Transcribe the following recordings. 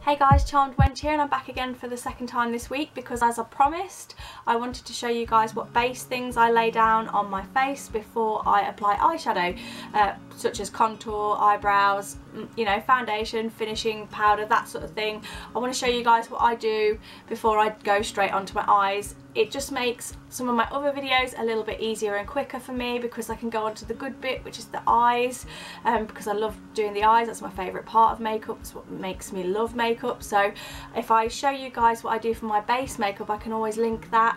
Hey guys, Charmed Wench here, and I'm back again for the second time this week because, as I promised, I wanted to show you guys what base things I lay down on my face before I apply eyeshadow, such as contour, eyebrows, you know, foundation, finishing powder, that sort of thing. I want to show you guys what I do before I go straight onto my eyes. It just makes some of my other videos a little bit easier and quicker for me because I can go on to the good bit, which is the eyes, because I love doing the eyes. That's my favourite part of makeup. It's what makes me love makeup. So if I show you guys what I do for my base makeup, I can always link that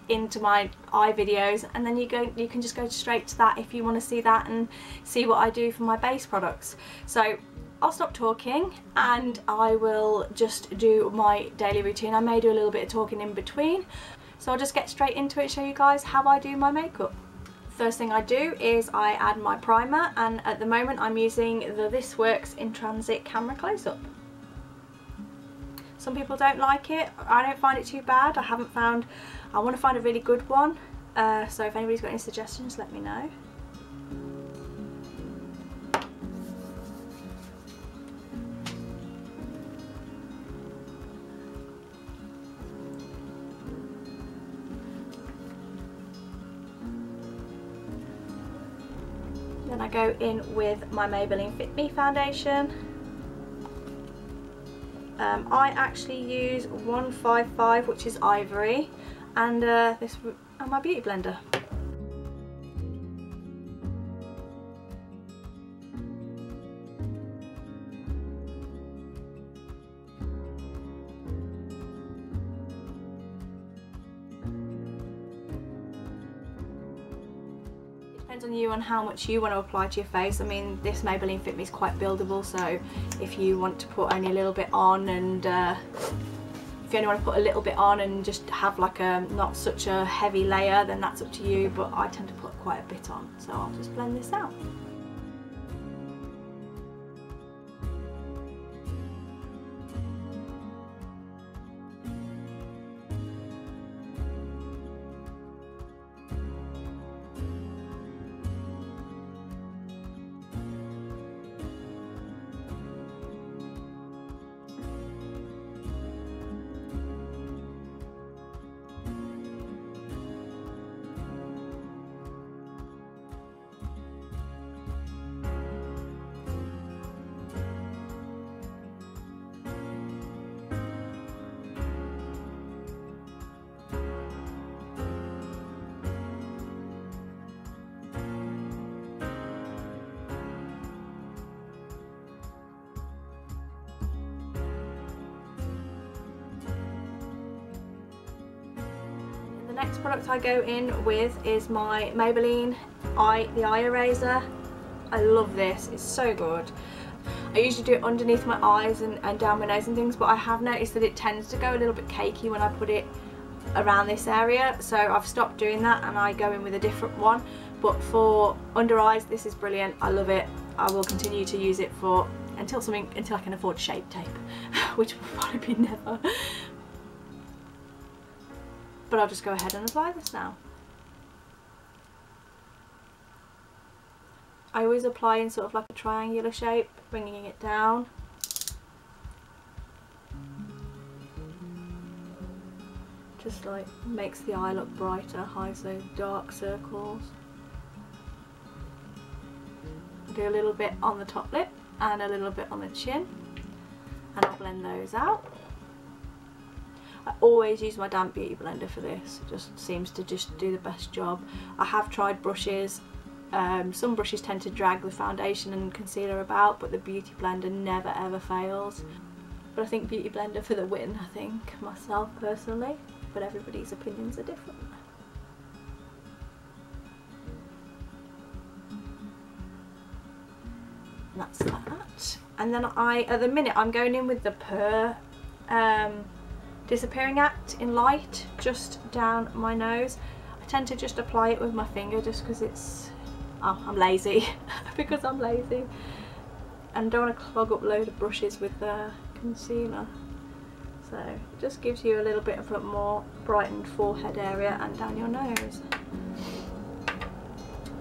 into my eye videos, and then you can just go straight to that if you want to see that and see what I do for my base products. So I'll stop talking and I will just do my daily routine. I may do a little bit of talking in between, so I'll just get straight into it and show you guys how I do my makeup. First thing I do is I add my primer, and at the moment I'm using the This Works in Transit Camera Close-Up. Some people don't like it. I don't find it too bad. I want to find a really good one, so if anybody's got any suggestions, let me know. Then I go in with my Maybelline Fit Me foundation. I actually use 155, which is Ivory, and my Beauty Blender. Depends on you on how much you want to apply to your face. I mean, this Maybelline Fit Me is quite buildable, so if you want to put only a little bit on, and if you only want to put a little bit on and just have like a not such a heavy layer, then that's up to you, but I tend to put quite a bit on, so I'll just blend this out. The next product I go in with is my Maybelline the Eye Eraser. I love this, it's so good. I usually do it underneath my eyes and down my nose and things, but I have noticed that it tends to go a little bit cakey when I put it around this area, so I've stopped doing that and I go in with a different one. But for under eyes, this is brilliant. I love it. I will continue to use it for until I can afford Shape Tape, which will probably be never. But I'll just go ahead and apply this now. I always apply in sort of like a triangular shape, bringing it down. Just like makes the eye look brighter, hides those dark circles. Do a little bit on the top lip and a little bit on the chin, and I'll blend those out. I always use my damp beauty blender for this. It just seems to just do the best job. I have tried brushes. Some brushes tend to drag the foundation and concealer about, but the beauty blender never ever fails. But I think beauty blender for the win, I think, myself personally, but everybody's opinions are different. And that's that. And then at the minute I'm going in with the Purr Disappearing Act in light, just down my nose. I tend to just apply it with my finger just because I'm lazy, because I'm lazy and don't want to clog up a load of brushes with the concealer. So it just gives you a little bit of a more brightened forehead area and down your nose.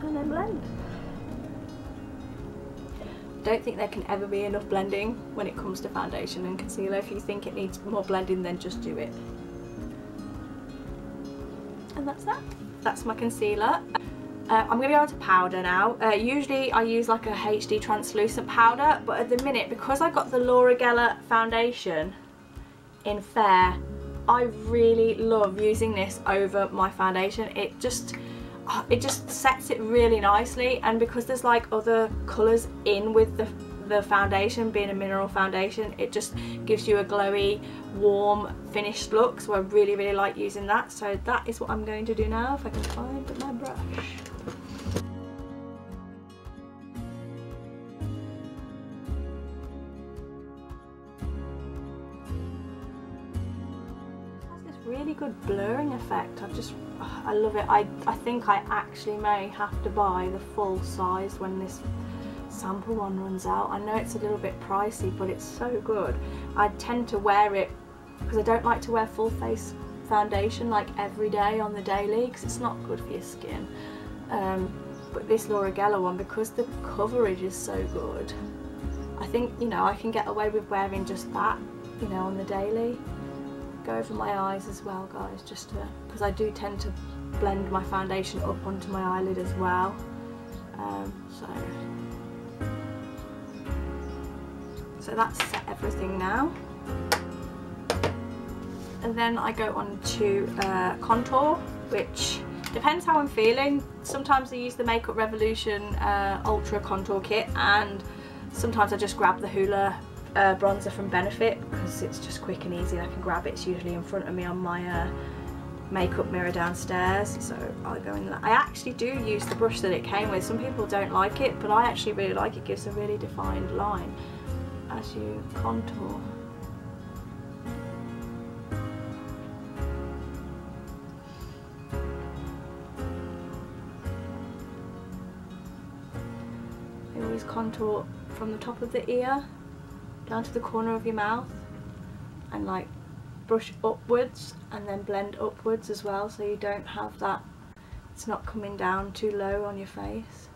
And then blend. don't think there can ever be enough blending when it comes to foundation and concealer. If you think it needs more blending, then just do it. And that's that. That's my concealer. I'm going to go on to powder now. Usually I use like a HD translucent powder, but at the minute, because I got the Laura Geller foundation in Fair, I really love using this over my foundation. It just sets it really nicely, and because there's like other colours in with the foundation, being a mineral foundation, it just gives you a glowy, warm, finished look. So I really, really like using that. So that is what I'm going to do now, if I can find my brush. Really good blurring effect. I love it. I think I actually may have to buy the full size when this sample one runs out. I know it's a little bit pricey, but it's so good. I tend to wear it because I don't like to wear full face foundation like every day on the daily, because it's not good for your skin. But this Laura Geller one, because the coverage is so good, I think, you know, I can get away with wearing just that, you know, on the daily. Go over my eyes as well, guys, just to, because I do tend to blend my foundation up onto my eyelid as well. So that's set everything now. And then I go on to contour, which depends how I'm feeling. Sometimes I use the Makeup Revolution Ultra Contour Kit, and sometimes I just grab the Hoola bronzer from Benefit, because it's just quick and easy and I can grab it. It's usually in front of me on my makeup mirror downstairs, so I'll go in that. I actually do use the brush that it came with. Some people don't like it, but I actually really like it. It gives a really defined line as you contour. I always contour from the top of the ear down to the corner of your mouth, and like brush upwards and then blend upwards as well, so you don't have that, it's not coming down too low on your face.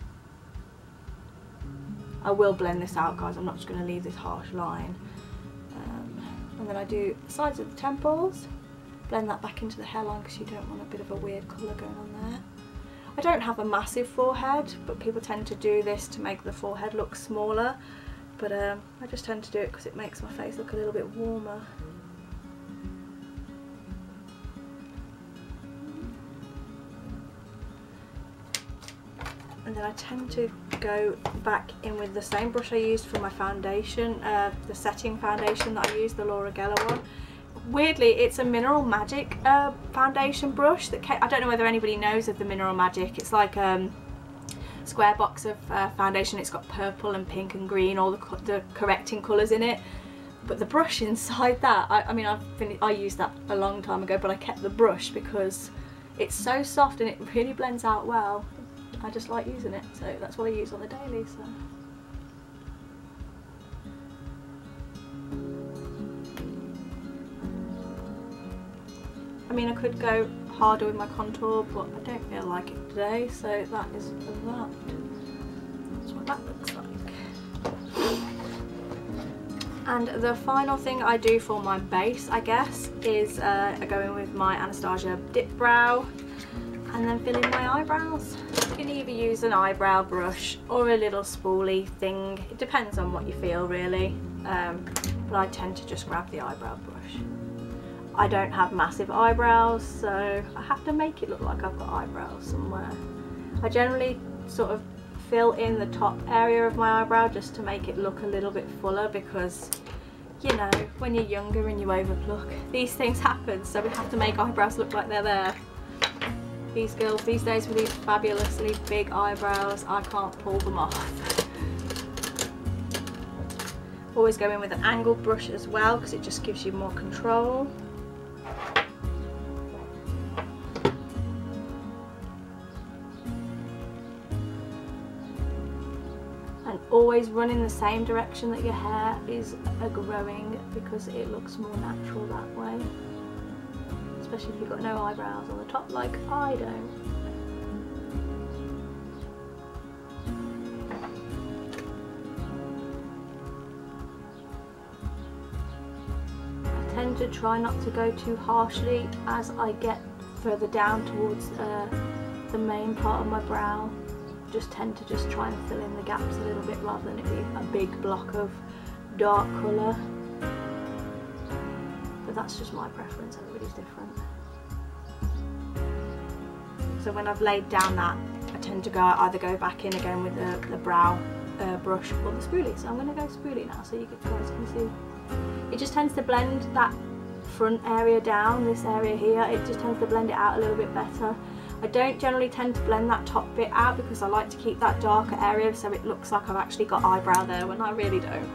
I will blend this out, guys, I'm not just going to leave this harsh line. And then I do the sides of the temples, blend that back into the hairline, because you don't want a bit of a weird colour going on there. I don't have a massive forehead, but people tend to do this to make the forehead look smaller. But I just tend to do it because it makes my face look a little bit warmer. And then I tend to go back in with the same brush I used for my foundation, the setting foundation that I used, the Laura Geller one. Weirdly, it's a Mineral Magic foundation brush that I don't know whether anybody knows of the Mineral Magic. It's like square box of foundation. It's got purple and pink and green, all the correcting colours in it. But the brush inside that, I used that a long time ago, but I kept the brush because it's so soft and it really blends out well. I just like using it, so that's what I use on the daily. So. I mean, I could go harder with my contour, but I don't feel like it today, so that is that. That's what that looks like. And the final thing I do for my base, I guess, is I go in with my Anastasia Dip Brow and then fill in my eyebrows. You can either use an eyebrow brush or a little spoolie thing. It depends on what you feel, really. But I tend to just grab the eyebrow brush. I don't have massive eyebrows, so I have to make it look like I've got eyebrows somewhere. I generally sort of fill in the top area of my eyebrow just to make it look a little bit fuller, because, you know, when you're younger and you overpluck, these things happen, so we have to make eyebrows look like they're there. These girls these days with these fabulously big eyebrows, I can't pull them off. Always go in with an angled brush as well, because it just gives you more control. And always run in the same direction that your hair is growing, because it looks more natural that way. Especially if you've got no eyebrows on the top like I don't. to try not to go too harshly as I get further down towards the main part of my brow. Just tend to just try and fill in the gaps a little bit rather than it be a big block of dark colour. But that's just my preference, everybody's different. So when I've laid down that, I tend to either go back in again with the brow brush or the spoolie. So I'm going to go spoolie now so you guys can see. It just tends to blend that front area down, this area here, it just tends to blend it out a little bit better. I don't generally tend to blend that top bit out because I like to keep that darker area so it looks like I've actually got eyebrow there when I really don't.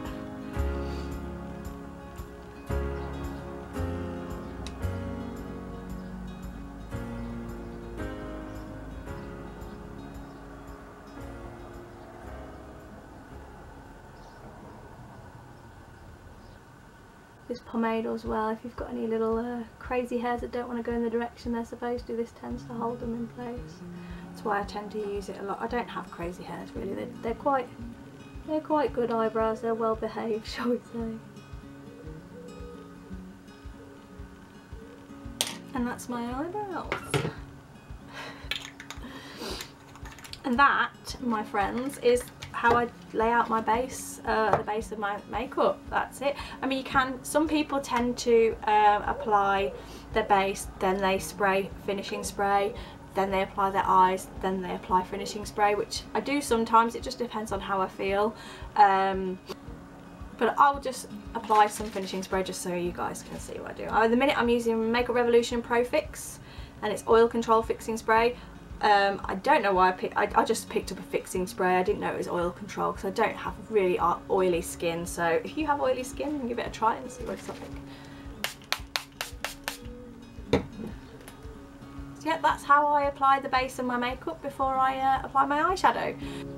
This pomade as well, if you've got any little crazy hairs that don't want to go in the direction they're supposed to, this tends to hold them in place. That's why I tend to use it a lot. I don't have crazy hairs really, they're quite good eyebrows, they're well behaved, shall we say. And that's my eyebrows. And that, my friends, is how I lay out my base, the base of my makeup. That's it. I mean, some people tend to apply their base, then they spray finishing spray, then they apply their eyes, then they apply finishing spray, which I do sometimes. It just depends on how I feel. But I'll just apply some finishing spray just so you guys can see what I do. At the minute I'm using Makeup Revolution Pro Fix, and it's oil control fixing spray. I don't know why I just picked up a fixing spray. I didn't know it was oil control because I don't have really oily skin. So if you have oily skin, then give it a try and see what it's like. So yeah, that's how I apply the base of my makeup before I apply my eyeshadow.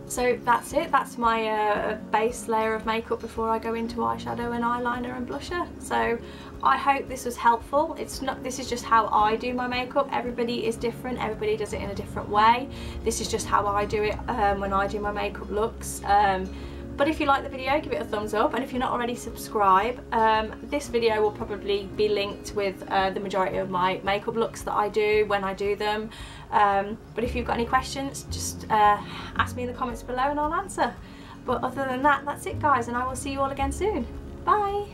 So that's it. That's my base layer of makeup before I go into eyeshadow and eyeliner and blusher. So I hope this was helpful. This is just how I do my makeup. Everybody is different. Everybody does it in a different way. This is just how I do it when I do my makeup looks. But if you like the video, give it a thumbs up, and if you're not already, subscribe. This video will probably be linked with the majority of my makeup looks that I do when I do them. But if you've got any questions, just ask me in the comments below and I'll answer. But other than that, that's it guys, and I will see you all again soon. Bye!